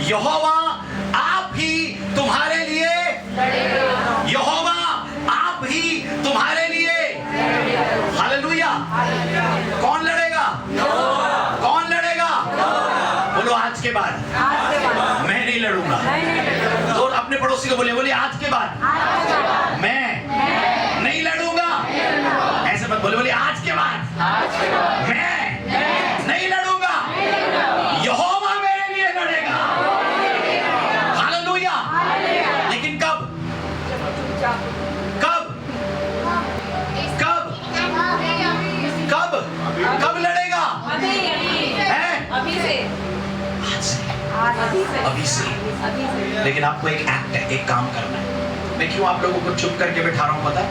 यहोवा आप ही तुम्हारे लिए लड़ेगा। यहोवा आप ही तुम्हारे लिए। हालेलुया। कौन लड़ेगा? कौन लड़ेगा? बोलो आज के बाद मैं नहीं लड़ूंगा। तो अपने पड़ोसी को बोले आज के बाद मैं नहीं लड़ूंगा। ऐसे मत बोले आज के बाद मैं नहीं लड़ूंगा। यहोवा मेरे लिए लड़ेगा। हालेलुया। लेकिन कब कब कब कब कब लड़ेगा? अभी से। अभी से। लेकिन आपको एक एक्ट है, एक काम करना है। मैं क्यों आप लोगों को चुप करके बैठा रहा हूं पता है?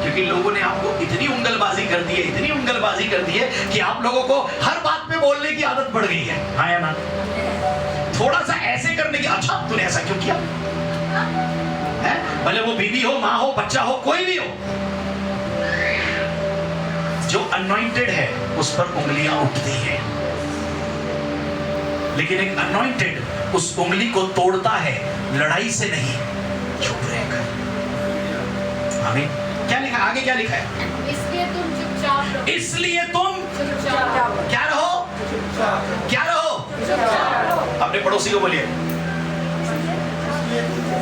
क्योंकि लोगों ने आपको इतनी उंगलबाजी कर दी है, इतनी उंगलबाजी कर दी है कि आप लोगों को हर बात पे बोलने की आदत पड़ गई है। हाँ या ना? थोड़ा सा ऐसे करने की, अच्छा तूने ऐसा क्यों किया है? भले वो बीवी हो, माँ हो, बच्चा हो, कोई भी हो, जो अनॉइंटेड है उस पर उंगलियां उठती हैं। लेकिन एक अनॉइंटेड उस उंगली को तोड़ता है लड़ाई से नहीं, चुप रहकर। आमीन। क्या लिखा है आगे? क्या लिखा है? इसलिए तुम चुपचाप रहो। इसलिए तुम चुपचाप क्या रहो? क्या रहो? अपने पड़ोसी को बोलिए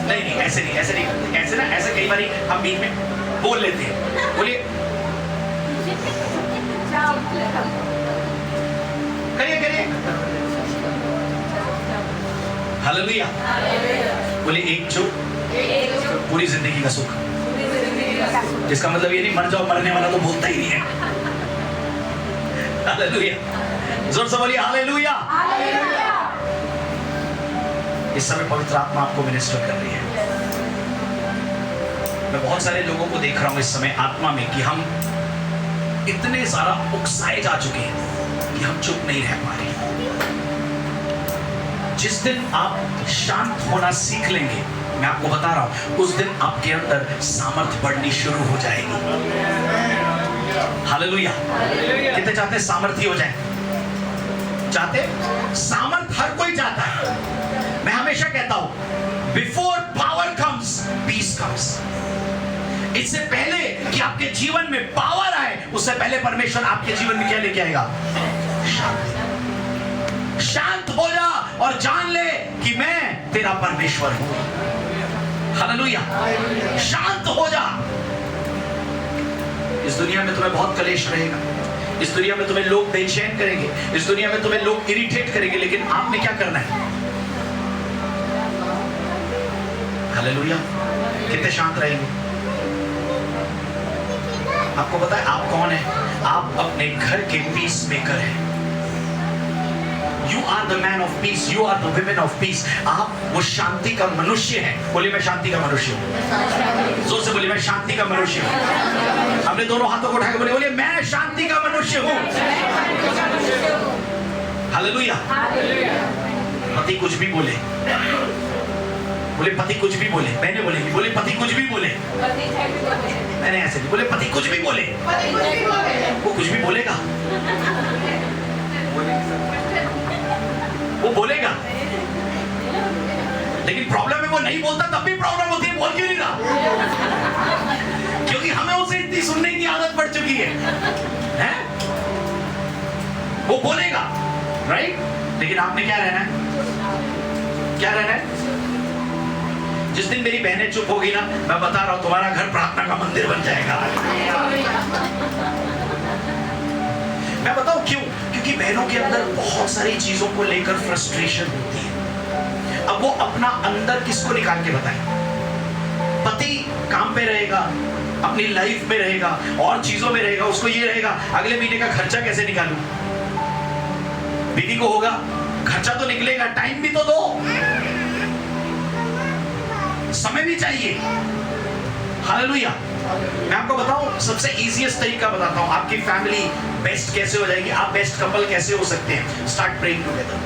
नहीं नहीं ऐसे नहीं, ऐसे नहीं, ऐसे ना, ऐसे कई बार हम बीच में बोल लेते हैं। बोलिए करिए करिए। हालेलुया। बोलिए एक चुप पूरी जिंदगी का सुख। इसका मतलब ये नहीं मर जाओ, मरने वाला तो बोलता ही नहीं है। हालेलुया। जोर से बोलिए हालेलुया। इस समय पवित्र आत्मा आपको मिनिस्टर कर रही है। मैं बहुत सारे लोगों को देख रहा हूं इस समय आत्मा में कि हम इतने सारा उकसाए जा चुके हैं कि हम चुप नहीं रह पा रहे। जिस दिन आप शांत होना सीख लेंगे, मैं आपको बता रहा हूं, उस दिन आपके अंदर सामर्थ बढ़नी शुरू हो जाएगी। हालेलुया। कितने चाहते हैं सामर्थी हो जाए? चाहते? सामर्थ हर कोई चाहता है। मैं हमेशा कहता हूं before power comes peace comes. इससे पहले कि आपके जीवन में पावर आए, उससे पहले परमेश्वर आपके जीवन में क्या लेके आएगा? शांति। शांत हो जा और जान ले कि मैं तेरा परमेश्वर हूं। हालेलुया। शांत हो जा। इस दुनिया में तुम्हें बहुत कलेश रहेगा, इस दुनिया में तुम्हें लोग बेचैन करेंगे, इस दुनिया में तुम्हें लोग इरिटेट करेंगे, लेकिन आपने क्या करना है? हालेलुया। कितने शांत रहेंगे? आपको पता है आप कौन है? आप अपने घर के पीस मेकर हैं। You are the man of peace. You are the women of peace. आप वो शांति का मनुष्य हैं। बोलिए मैं शांति का मनुष्य हूँ। जोर से बोलिए मैं शांति का मनुष्य हूँ। अपने दोनों हाथों को उठा के बोलिए मैं शांति का मनुष्य हूँ। हालेलुया। पति कुछ भी बोले, बोले पति कुछ भी बोले, बहनें बोलेंगी, बोले पति कुछ भी बोले। मैंने ऐसे नहीं बोले, पति कुछ भी बोले, वो कुछ भी बोलेगा, वो बोलेगा। लेकिन प्रॉब्लम है वो नहीं बोलता तब भी प्रॉब्लम होती है, बोल क्यों नहीं रहा? क्योंकि हमें उसे इतनी सुनने की आदत पड़ चुकी है? वो बोलेगा, राइट? लेकिन आपने क्या रहना है? क्या रहना है? जिस दिन मेरी बहनें चुप होगी ना, मैं बता रहा हूं तुम्हारा घर प्रार्थना का मंदिर बन जाएगा। मैं बताऊं क्यों? क्योंकि बहनों के अंदर बहुत सारी चीजों को लेकर फ्रस्ट्रेशन होती है। अब वो अपना अंदर किसको निकाल के बताए? पति काम पे रहेगा, अपनी लाइफ में रहेगा और चीजों में रहेगा, उसको ये रहेगा अगले महीने का खर्चा कैसे निकालूं। बीवी को होगा खर्चा तो निकलेगा, टाइम भी तो दो, समय भी चाहिए। हालेलुया। मैं आपको बताऊं सबसे इजीएस्ट तरीका बताता हूं आपकी फैमिली बेस्ट कैसे हो जाएगी, आप बेस्ट कपल कैसे हो सकते हैं। Start praying together.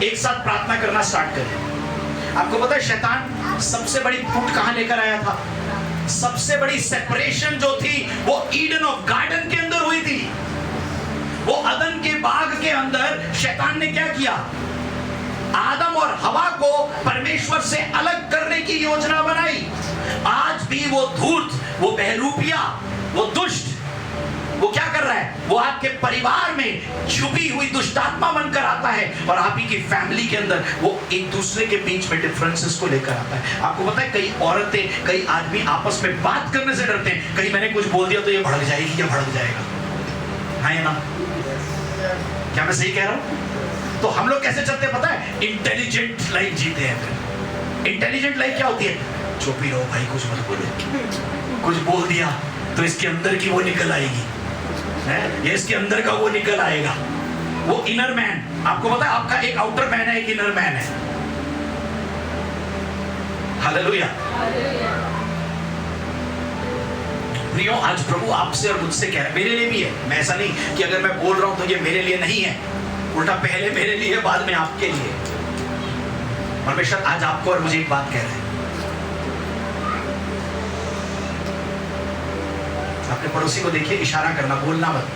एक साथ प्रार्थना करना स्टार्ट करें। आपको पता है शैतान सबसे बड़ी फूट कहां लेकर आया था? सबसे बड़ी सेपरेशन जो थी वो ईडन ऑफ गार्डन के अंदर हुई थी। वो अदन के बाग के अंदर शैतान ने क्या किया? आदम और हवा को परमेश्वर से अलग करने की योजना बनाई। आज भी वो धूर्त, वो बहरूपिया, वो दुष्ट, वो क्या कर रहा है? वो आपके परिवार में छुपी हुई दुष्टात्मा बनकर आता है और आप ही की फैमिली के अंदर वो एक दूसरे के बीच में डिफरेंसेस को लेकर आता है। आपको पता है कई औरतें, कई आदमी आपस में बात करने से डरते हैं, कहीं मैंने कुछ बोल दिया तो ये भड़क जाएगी या भड़क जाएगा। हाँ या ना? क्या मैं सही कह रहा हूं? तो हम लोग कैसे चलते हैं पता है? इंटेलिजेंट लाइफ जीते हैं। फिर इंटेलिजेंट लाइफ क्या होती है? चुप ही रहो भाई, कुछ मत बोलो। कुछ बोल दिया तो इसके अंदर की वो निकल आएगी, ये इसके अंदर का वो निकल आएगा, वो इनर मैन। आपको पता है आपका एक आउटर मैन है, एक इनर मैन है। हालेलुया। प्रियो, आज प्रभु आपसे और मुझसे कह रहा है, मेरे लिए भी है। मैं ऐसा नहीं कि अगर मैं बोल रहा हूं तो ये मेरे लिए नहीं है, उल्टा पहले मेरे लिए, बाद में आपके लिए। परमेश्वर आज आपको और मुझे एक बात कह रहे हैं। अपने पड़ोसी को देखिए, इशारा करना, बोलना मत।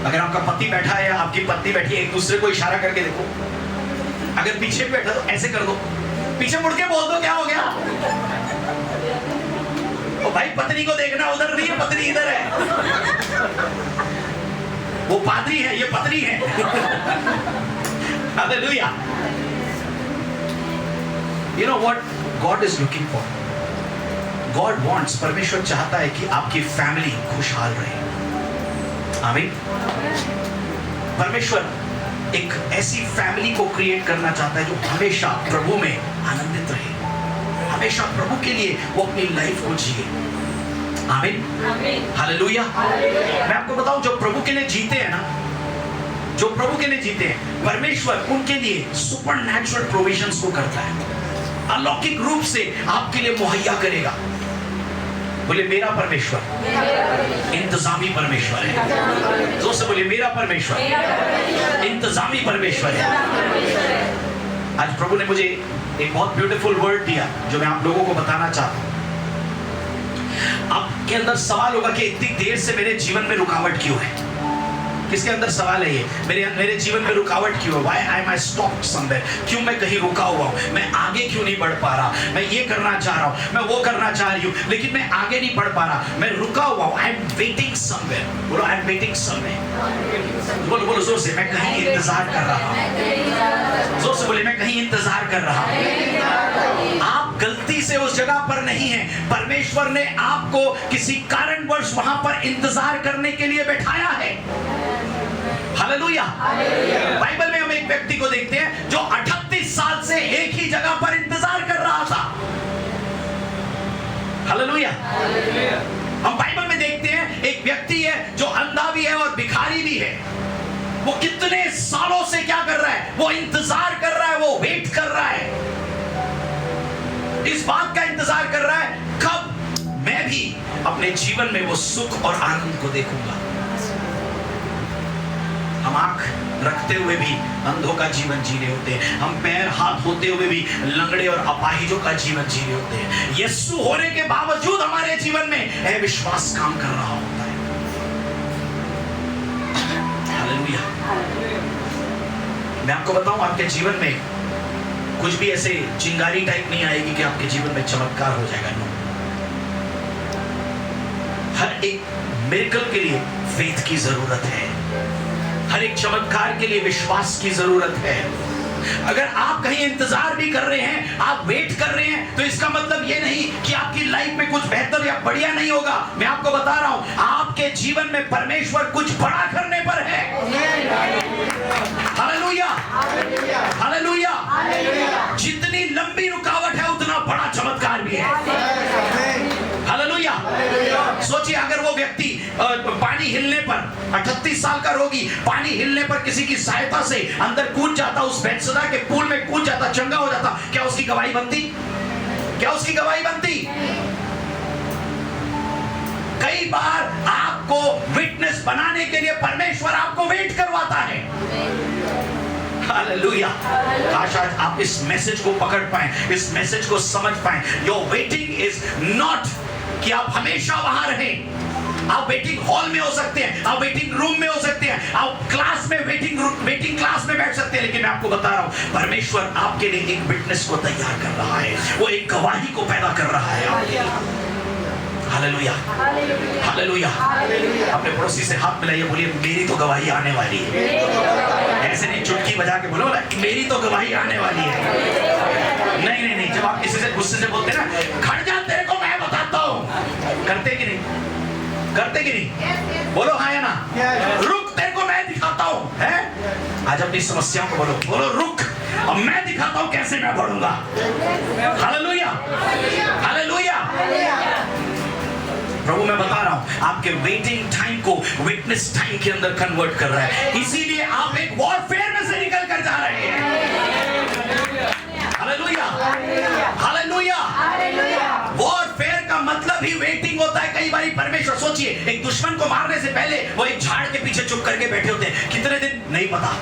अगर आपका पति बैठा है या आपकी पत्नी बैठी है, एक दूसरे को इशारा करके देखो। अगर पीछे बैठा तो ऐसे कर दो, पीछे मुड़ के बोल दो, क्या हो गया? ओ भाई, पत्नी को देखना, उधर नहीं है, पत्नी इधर है। वो पादरी है, ये पत्नी है। Hallelujah. You know what God is looking for? God wants, परमेश्वर चाहता है कि आपकी फैमिली खुशहाल रहे। आमीन। परमेश्वर एक ऐसी फैमिली को क्रिएट करना चाहता है जो हमेशा प्रभु में आनंदित रहे, हमेशा प्रभु के लिए वो अपनी लाइफ को जिए। आमीन। हालेलुया। मैं आपको बताऊं, जो प्रभु के लिए जीते हैं ना, जो प्रभु के लिए जीते हैं, परमेश्वर उनके लिए सुपरनैचुरल प्रोविजंस को करता है, अलौकिक रूप से आपके लिए मुहैया करेगा। बोले मेरा परमेश्वर इंतजामी परमेश्वर है। जोर से बोले मेरा परमेश्वर इंतजामी परमेश्वर है। आज प्रभु ने मुझे एक बहुत ब्यूटीफुल वर्ड दिया जो मैं आप लोगों को बताना चाहता हूं। आपके अंदर सवाल होगा कि इतनी देर से मेरे जीवन में रुकावट क्यों है? किसके अंदर सवाल है ये? मेरे जीवन में रुकावट क्यों है? Why am I stopped somewhere? क्यों मैं कहीं रुका हुआ हूँ? मैं आगे क्यों नहीं बढ़ पा रहा? मैं ये करना चाह रहा हूँ, मैं वो करना चाह रही हूँ, लेकिन मैं आगे नहीं बढ़ पा रहा, मैं रुका हुआ हूँ। I am waiting somewhere। बोलो I am waiting somewhere। बोलो बोलो जोर से, मैं कहीं इंतजार कर रहा हूँ। जोर से बोले मैं कहीं इंतजार कर रहा हूँ। आप गलती से उस जगह पर नहीं है, परमेश्वर ने आपको किसी कारणवश वहां पर इंतजार करने के लिए बैठाया है। हालेलुया। बाइबल में हम एक व्यक्ति को देखते हैं जो 38 साल से एक ही जगह पर इंतजार कर रहा था। हालेलुया। हम बाइबल में देखते हैं एक व्यक्ति है जो अंधा भी है और भिखारी भी है। वो कितने सालों से क्या कर रहा है? वो इंतजार कर रहा है, वो वेट कर रहा है, इस बात का इंतजार कर रहा है कब मैं भी अपने जीवन में वो सुख और आनंद को देखूंगा। हम आंख रखते हुए भी अंधों का जीवन जी रहे होते हैं, हम पैर हाथ होते हुए भी लंगड़े और अपाहिजों का जीवन जी रहे होते हैं। यीशु होने के बावजूद हमारे जीवन में अविश्वास काम कर रहा होता है। हालेलुया। मैं आपको बताऊं, आपके जीवन में कुछ भी ऐसे चिंगारी टाइप नहीं आएगी कि आपके जीवन में चमत्कार हो जाएगा। नो, हर एक मिरेकल के लिए फेथ की जरूरत है, हर एक चमत्कार के लिए विश्वास की जरूरत है। अगर आप कहीं इंतजार भी कर रहे हैं, आप वेट कर रहे हैं, तो इसका मतलब ये नहीं कि आपकी लाइफ में कुछ बेहतर या बढ़िया नहीं होगा। मैं आपको बता रहा हूं, आपके जीवन में परमेश्वर कुछ बड़ा करने पर है। Hallelujah, hallelujah. जितनी लंबी रुकावट है उतना बड़ा चमत्कार भी है। हालेलुया। सोचिए अगर वो व्यक्ति पानी हिलने पर, 38 साल का रोगी पानी हिलने पर किसी की सहायता से अंदर कूद जाता, उस बेतसदा के पूल में कूद जाता, चंगा हो जाता, क्या उसकी गवाही बनती? क्या उसकी गवाही बनती? कई बार आपको विटनेस बनाने के लिए परमेश्वर आपको वेट करवाता है। हालेलुया। काश आज आप इस मैसेज को पकड़ पाएं, इस मैसेज को समझ पाएं। योर वेटिंग इज नॉट कि आप हमेशा वहां रहें। आप वेटिंग हॉल में हो सकते हैं, आप वेटिंग रूम में हो सकते हैं, आप क्लास में वेटिंग क्लास में बैठ सकते हैं, लेकिन मैं आपको बता रहा हूं परमेश्वर आपके लिए एक विटनेस को तैयार कर रहा है, वो एक गवाही को पैदा कर रहा है आपके लिए। Hallelujah, hallelujah. अपने पड़ोसी से हाथ मिलाइए, बोलिए मेरी तो गवाही आने वाली है। ऐसे नहीं चुटकी बजा के बोलो ना मेरी तो गवाही आने वाली है। नहीं नहीं नहीं, जब आप किसी से गुस्से से बोलते हैं ना खड़ जा तेरे को मैं बताता हूं, करते कि नहीं? करते कि नहीं? बोलो हाँ या ना? रुक तेरे को मैं दिखाता हूं, है? आज अपनी समस्याओं को बोलो, बोलो रुक अब मैं दिखाता हूं कैसे मैं बढ़ूंगा। Hallelujah, hallelujah. प्रभु मैं बता रहा हूं आपके वेटिंग टाइम को विटनेस टाइम के अंदर कन्वर्ट कर रहा है, इसीलिए आप एक वॉरफेयर में से निकल कर जा रहे हैं। Hallelujah, hallelujah. वॉरफेयर का मतलब ही वेटिंग होता है। कई बार परमेश्वर, सोचिए एक दुश्मन को मारने से पहले वो एक झाड़ के पीछे चुप करके बैठे होते हैं, कितने दिन नहीं पता,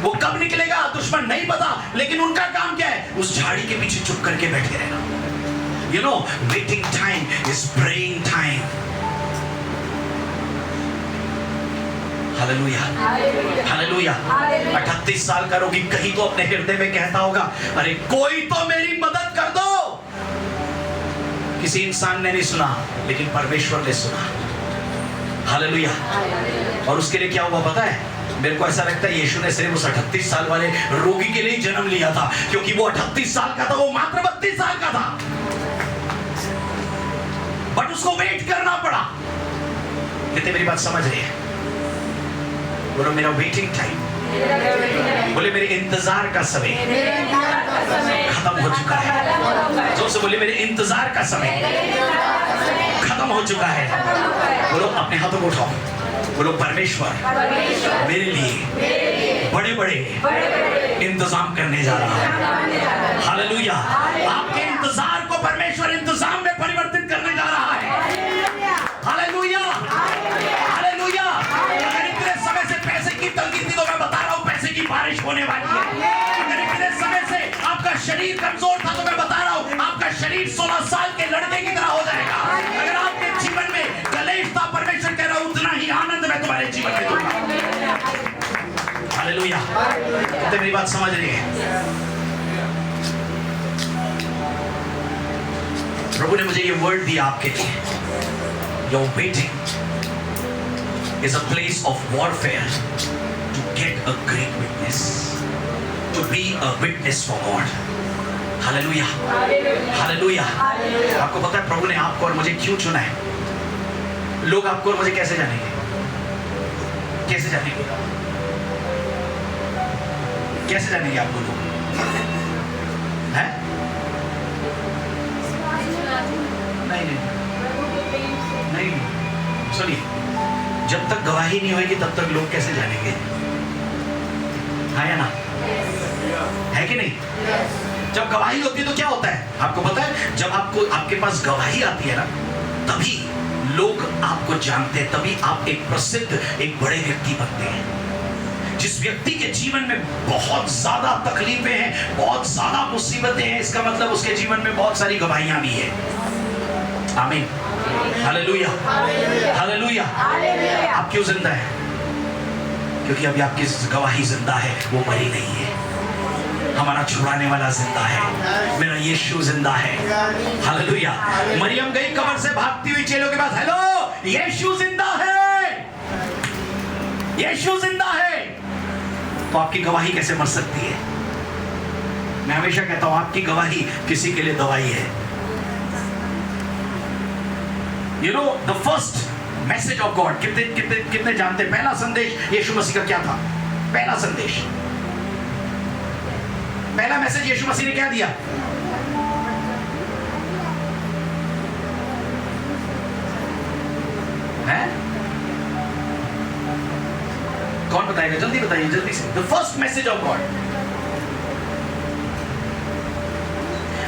वो कब निकलेगा दुश्मन नहीं पता, लेकिन उनका काम क्या है? उस झाड़ी के पीछे चुप करके बैठे रहना। You know, waiting time is praying time. Hallelujah, hallelujah. 38 साल का रोगी कहीं तो अपने हृदय में कहता होगा अरे कोई तो मेरी मदद कर दो। किसी इंसान ने नहीं सुना, लेकिन परमेश्वर ने सुना। हालेलुया। और उसके लिए क्या हुआ पता है? मेरे को ऐसा लगता है यीशु ने सिर्फ उस 38 साल वाले रोगी के लिए जन्म लिया था, क्योंकि वो 38 साल का था, वो मात्र 32 साल का था, बट उसको वेट करना पड़ा। कितने मेरी बात समझ रहे हैं? बोलो मेरा वेटिंग टाइम, बोले मेरे इंतजार का समय खत्म हो चुका है। जोर से बोले मेरे इंतजार का समय खत्म हो चुका है। बोलो अपने हाथों को उठाओ, बोलो परमेश्वर मेरे लिए बड़े बड़े इंतजाम करने जा रहा है। हालेलुया। आपके इंतजार को परमेश्वर इंतजाम में परिवर्तित करने जा रहा है। Hallelujah, hallelujah. अगर इतने समय से पैसे की तंगी थी तो मैं बता रहा हूं पैसे की बारिश होने वाली है। अगर इतने समय से आपका शरीर कमजोर था तो मैं बता रहा हूं आपका शरीर 16 साल के लड़के की तरह हो जाएगा। अगर आपके जीवन में कलेश था, परमेश्वर कह रहा हूं उतना ही आनंद मैं तुम्हारे जीवन में दूंगा। हालेलुया। कितने मेरी बात समझ रही है? प्रभु ने मुझे ये वर्ड दिया आपके लिए। Your waiting is a place of warfare to get a great witness, to be a witness for God. Hallelujah, Hallelujah. आपको पता है प्रभु ने आपको और मुझे क्यों चुना है? लोग आपको और मुझे कैसे जानेंगे? कैसे जानेंगे? कैसे जानेंगे आपको लोग? हैं? नहीं नहीं, सुनिए, जब तक गवाही नहीं होगी तब तक लोग कैसे जानेंगे? हाँ या ना? है कि नहीं? जब गवाही होती है तो क्या होता है आपको पता है? जब आपके पास गवाही आती है ना, तभी लोग आपको जानते हैं, तभी आप एक प्रसिद्ध, एक बड़े व्यक्ति बनते हैं। जिस व्यक्ति के जीवन में बहुत ज्यादा तकलीफें हैं, बहुत ज्यादा मुसीबतें हैं, इसका मतलब उसके जीवन में बहुत सारी गवाहियां भी है। आमीन, हालेलुया, हालेलुया। आप क्यों जिंदा है? क्योंकि अभी आपकी गवाही जिंदा है, वो मरी नहीं है। हमारा छुड़ाने वाला जिंदा है, मेरा यीशु जिंदा है। हालेलुया। मरियम गई कब्र से भागती हुई चेलों के पास, हेलो यीशु जिंदा है, यीशु जिंदा है। तो आपकी गवाही कैसे मर सकती है? मैं हमेशा कहता हूं आपकी गवाही किसी के लिए दवाई है। You know the first message of God, कितने जानते हैं? पहला संदेश यीशु मसीह का क्या था? पहला संदेश, पहला मैसेज यीशु मसीह ने क्या दिया? है? कौन बताएगा? जल्दी बताइए, जल्दी से। The first message of God.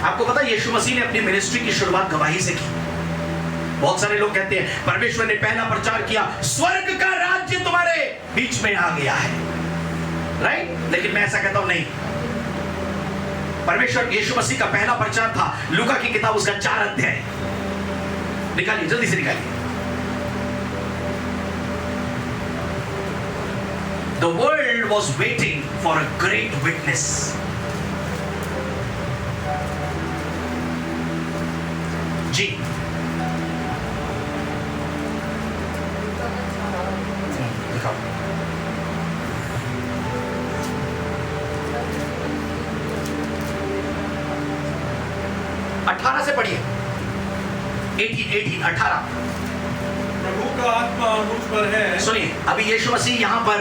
आपको पता है यीशु मसीह ने अपनी मिनिस्ट्री की शुरुआत गवाही से की। बहुत सारे लोग कहते हैं परमेश्वर ने पहला प्रचार किया, स्वर्ग का राज्य तुम्हारे बीच में आ गया है, राइट? लेकिन मैं ऐसा कहता हूं नहीं। परमेश्वर यीशु मसीह का पहला प्रचार था लूका की किताब, उसका 4 अध्याय। निकालिए, जल्दी से निकालिए। The world was waiting for a great witness. जी, दिखाओ। 18 से पढ़िए। 18। प्रभु का आत्मा मुझ पर है। सुनिए, अभी यीशु मसीह यहां पर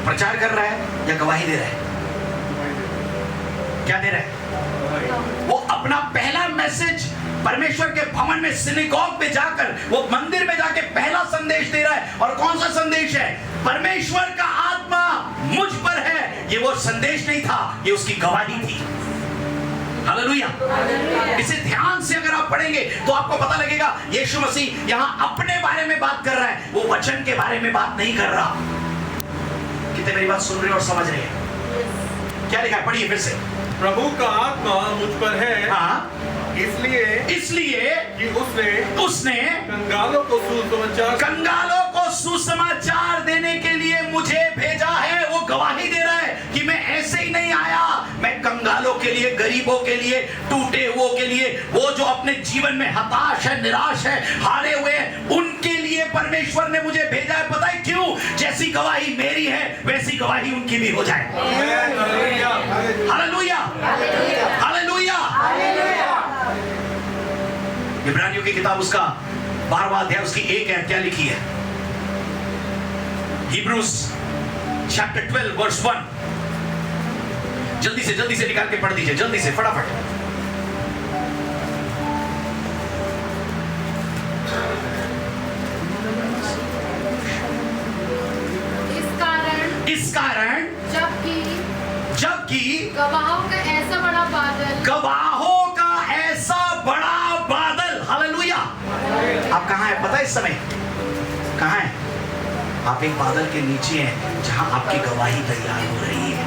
प्रचार कर रहा है या गवाही दे रहा है? क्या दे रहा है? वो अपना पहला मैसेज परमेश्वर के भवन में, सिनेगॉग में जाकर, वो मंदिर में जाके पहला संदेश दे रहा है। और कौन सा संदेश है? परमेश्वर का आत्मा मुझ पर है। ये वो संदेश नहीं था, ये उसकी गवाही थी। हालेलुया। इसे ध्यान से अगर आप पढ़ेंगे तो आपको पता लगेगा यीशु मसीह यहां अपने बारे में बात कर रहा है, वो वचन के बारे में बात नहीं कर रहा। कितने मेरी बात सुन रहे और समझ रहे हैं? क्या लिखा है? पढ़िए फिर से। प्रभु का आत्मा मुझ पर है। हाँ, इसलिए कि उसने कंगालों को सुसमाचार देने के लिए मुझे भेजा है। वो गवाही दे रहा है कि मैं ऐसे ही नहीं आया, मैं कंगालों के लिए, गरीबों के लिए, टूटे हुओं के लिए, वो जो अपने जीवन में हताश है, निराश है, हारे हुए हैं, उनके लिए परमेश्वर ने मुझे भेजा है। पता है क्यों? जैसी गवाही मेरी है वैसी गवाही उनकी भी हो जाए। Hallelujah, hallelujah. इब्रानियों की किताब उसका 12वां अध्याय उसकी 1 आयत क्या लिखी है? Hebrews chapter 12 verse 1। जल्दी से निकाल के पढ़ दीजिए, जल्दी से, फटाफट। इस कारण जबकि गवाहों का ऐसा बड़ा बादल। हालेलुया। आप कहां हैं पता है? इस समय कहां हैं आप? एक बादल के नीचे हैं जहां आपकी गवाही तैयार हो रही है।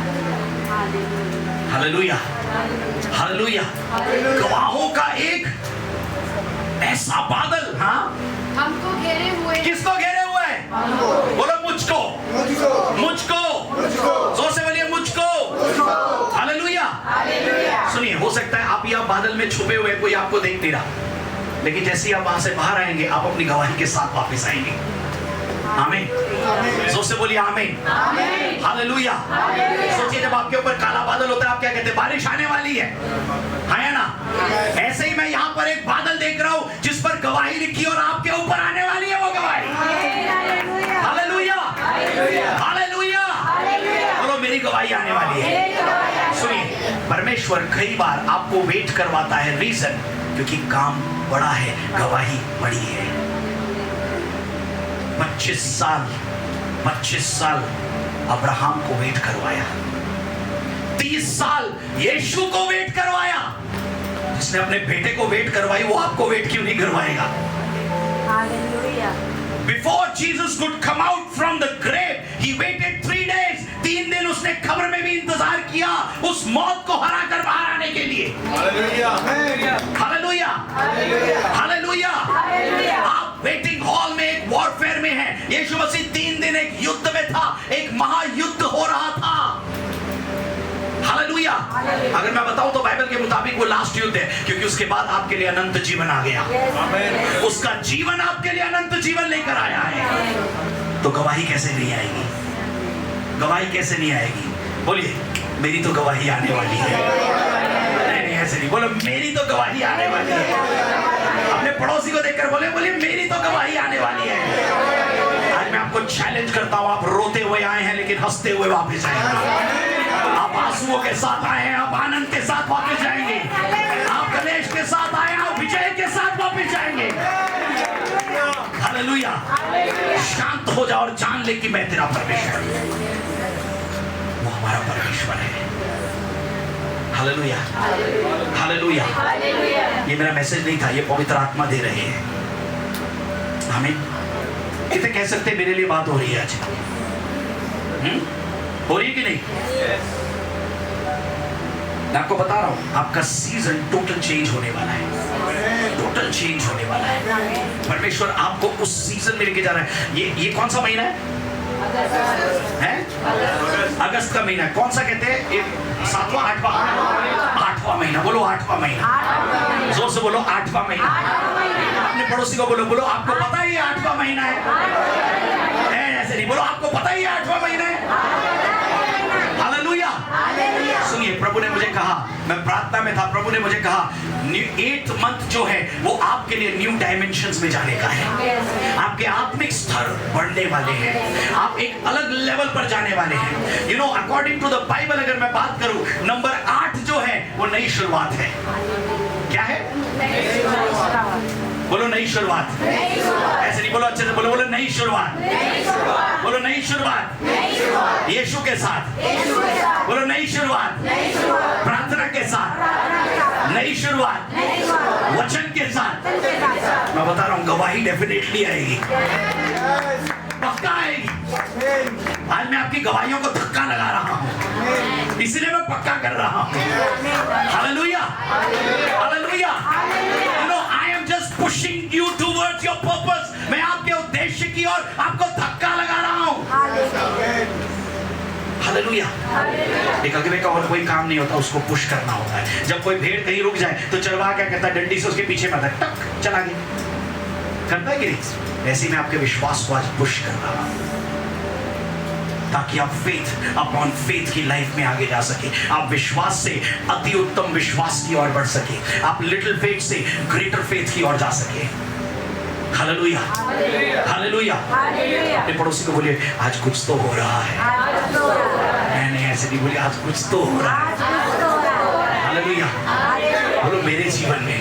Hallelujah, hallelujah. गवाहों का एक ऐसा बादल। हाँ, हमको घेरे हुए। किसको घेरे हुए है? बोलो मुझको, जोर से बोलिए मुझको। हालेलुया। सुनिए, हो सकता है आप यहाँ बादल में छुपे हुए, कोई आपको देख नहीं रहा, लेकिन जैसे ही आप वहां से बाहर आएंगे आप अपनी गवाही के साथ वापस आएंगे। आमीन। जोर से बोलिए आमीन। हालेलुया। सोचिए, जब आपके ऊपर काला बादल होता है आप क्या कहते हैं? बारिश आने वाली है ना? ऐसे ही मैं यहाँ पर एक बादल देख रहा हूँ जिस पर गवाही लिखी और आपके ऊपर आने वाली है वो गवाही। Hallelujah, hallelujah. बोलो मेरी गवाही आने वाली है। सुनिए, परमेश्वर कई बार आपको वेट करवाता है। रीजन, क्योंकि काम बड़ा है, गवाही बड़ी है। 25 साल अब्राहम को वेट करवाया, 30 साल यीशु को वेट करवाया। जिसने अपने बेटे को वेट करवाई वो आपको वेट क्यों नहीं करवाएगा? Before Jesus could come out from the grave, he waited 3 days. 3 दिन उसने कब्र में भी इंतजार किया उस मौत को हरा कर बाहर आने के लिए। Hallelujah, hallelujah, hallelujah. आप वेटिंग हॉल में एक वॉरफेयर में हैं। यीशु मसीह 3 दिन एक युद्ध में था, एक महायुद्ध हो रहा था। हालेलुया। अगर मैं बताऊं तो बाइबल के मुताबिक वो लास्ट युद्ध है, क्योंकि उसके बाद आपके लिए अनंत जीवन आ गया। उसका जीवन आपके लिए अनंत जीवन लेकर आया है। तो गवाही कैसे नहीं आएगी? गवाही कैसे नहीं आएगी? बोलिए, मेरी तो गवाही आने वाली है। नहीं, ऐसे नहीं बोलो, मेरी तो गवाही आने वाली है। अपने पड़ोसी को देखकर बोलिए मेरी तो गवाही आने वाली है। आज मैं आपको चैलेंज करता हूं, आप रोते हुए आए हैं लेकिन हंसते हुए वापस आएंगे। आप आंसुओं के साथ आए हैं, आप आनंद के साथ वापस जाएंगे। आप गणेश के साथ आए हैं, आप विजय के साथ वापस जाएंगे। हालेलुया। शांत हो जाओ और जान ले कि मैं तेरा परमेश्वर हूं, वो हमारा परमेश्वर है। Hallelujah, hallelujah. ये मेरा मैसेज नहीं था, ये पवित्र आत्मा दे रहे हैं। हमें कितने कह सकते हैं मेरे लिए बात हो रही है आज? हो रही है कि नहीं? मैं आपको बता रहा हूं, आपका सीजन टोटल चेंज होने वाला है। टोटल चेंज होने वाला है। परमेश्वर आपको उस सीजन में लेके जा रहा है। ये कौन सा महीना है? अगस्त का महीना। कौन सा कहते हैं? ये 7वां 8वां महीना। बोलो 8वां महीना। जोर से बोलो 8वां महीना। अपने पड़ोसी को बोलो आपको पता है ये 8वां महीना है? ऐसे नहीं, बोलो आपको पता है ये 8वां महीना है। हालेलुया। सुनिए, प्रभु ने मुझे कहा, मैं प्रार्थना में था, प्रभु ने मुझे कहा 8th मंथ जो है वो आपके लिए न्यू डायमेंशंस में जाने का है। आपके आत्मिक स्तर बढ़ने वाले हैं, आप एक अलग लेवल पर जाने वाले हैं। You know, according to the Bible अगर मैं बात करूं, नंबर 8 जो है वो नई शुरुआत है। क्या है? बोलो नई शुरुआत। ऐसे नहीं बोलो, अच्छे से बोलो नई शुरुआत। बोलो नई शुरुआत यीशु के साथ। बोलो नई शुरुआत प्रार्थना के साथ। नई शुरुआत वचन के साथ। मैं बता रहा हूं, गवाही डेफिनेटली आएगी, पक्का आएगी। आज मैं आपकी गवाहियों को धक्का लगा रहा हूं, इसलिए मैं पक्का कर रहा हूं। Hallelujah, hallelujah. You know, I am just pushing you towards your purpose. मैं आपके उद्देश्य की ओर आपको धक्का लगा रहा हूं। हालेलुया। एक अगले का और कोई काम नहीं होता, उसको पुश करना होता है। जब कोई भेड़ कहीं रुक जाए तो चरवाहा क्या करता है? डंडी से उसके पीछे मारता है, टक चला गया। करता है कि नहीं? ऐसे ही मैं आपके विश्वास को आज पुश कर रहा हूं, ताकि आप फेथ अपॉन फेथ की लाइफ में आगे जा सके। आप विश्वास से अति उत्तम विश्वास की ओर बढ़ सके। आप लिटिल फेथ से ग्रेटर फेथ की ओर जा सके। Hallelujah, hallelujah. अपने पड़ोसी को बोलिए आज कुछ तो हो रहा है। नहीं, ऐसे नहीं बोलिए, आज कुछ तो हो रहा है। हालेलुया। बोलो मेरे जीवन में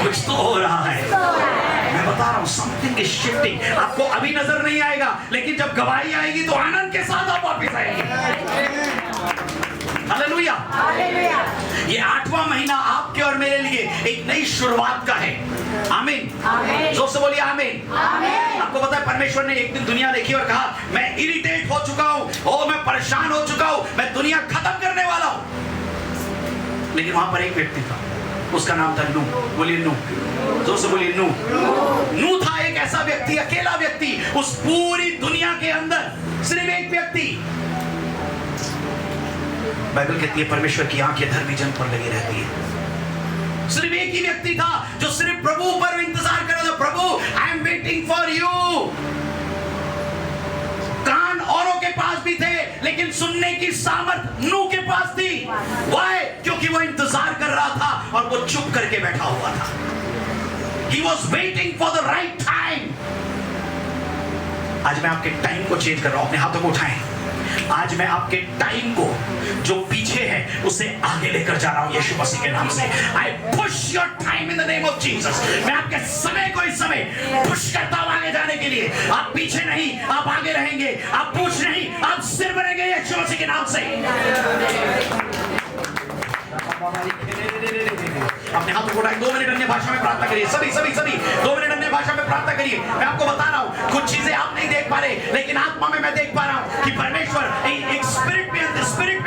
कुछ तो हो रहा है। मैं बता रहा हूं, समथिंग इज शिफ्टिंग। आपको अभी नजर नहीं आएगा, लेकिन जब गवाही आएगी तो आनंद के साथ आप वापस आएंगे। हालेलुया। ये 8वां महीना आपके और मेरे लिए एक नई शुरुआत का है। आमीन। जोर से बोलिए आमीन। आपको पता है, परमेश्वर ने एक दिन दुनिया देखी और कहा मैं इरिटेट हो चुका हूं, मैं परेशान हो चुका हूं, मैं दुनिया खत्म करने वाला हूं। लेकिन वहां पर एक व्यक्ति था, उसका नाम था नूह। बोलिए नूह। जोर से बोलिए नूह। नूह था एक ऐसा व्यक्ति, अकेला व्यक्ति, उस पूरी दुनिया के अंदर सिर्फ एक व्यक्ति। बाइबल कहती है परमेश्वर की आंखें धर्मी जन पर लगी रहती है। सिर्फ एक ही व्यक्ति था जो सिर्फ प्रभु पर इंतजार कर रहा था। प्रभु, I am waiting for you. कान औरों के पास भी थे, लेकिन सुनने की सामर्थ नूह के पास थी। Why? क्योंकि वो इंतजार कर रहा था और वो चुप करके बैठा हुआ था। He was waiting for the right time. आज मैं आपके टाइम को चेंज कर रहा हूं। अपने हाथों को उठाएं। आज मैं आपके टाइम को जो पीछे है उसे आगे लेकर जा रहा हूं यीशु मसीह के नाम से। I push your time in the name of Jesus. मैं आपके समय को इस समय पुश करता हूं आगे जाने के लिए। आप पीछे नहीं, आप आगे रहेंगे। आप पूछ नहीं, आप सिर बनेंगे यीशु मसीह के नाम से। अपने हाथों को उठाएं। 2 मिनट अन्य भाषा में प्रार्थना करिए। सभी 2 मिनट अन्य भाषा में प्रार्थना करिए। मैं आपको बता रहा हूं, कुछ चीजें आप नहीं देख पा रहे, लेकिन आत्मा में मैं देख पा रहा हूं कि परमेश्वर एक स्पिरिट में, स्पिरिट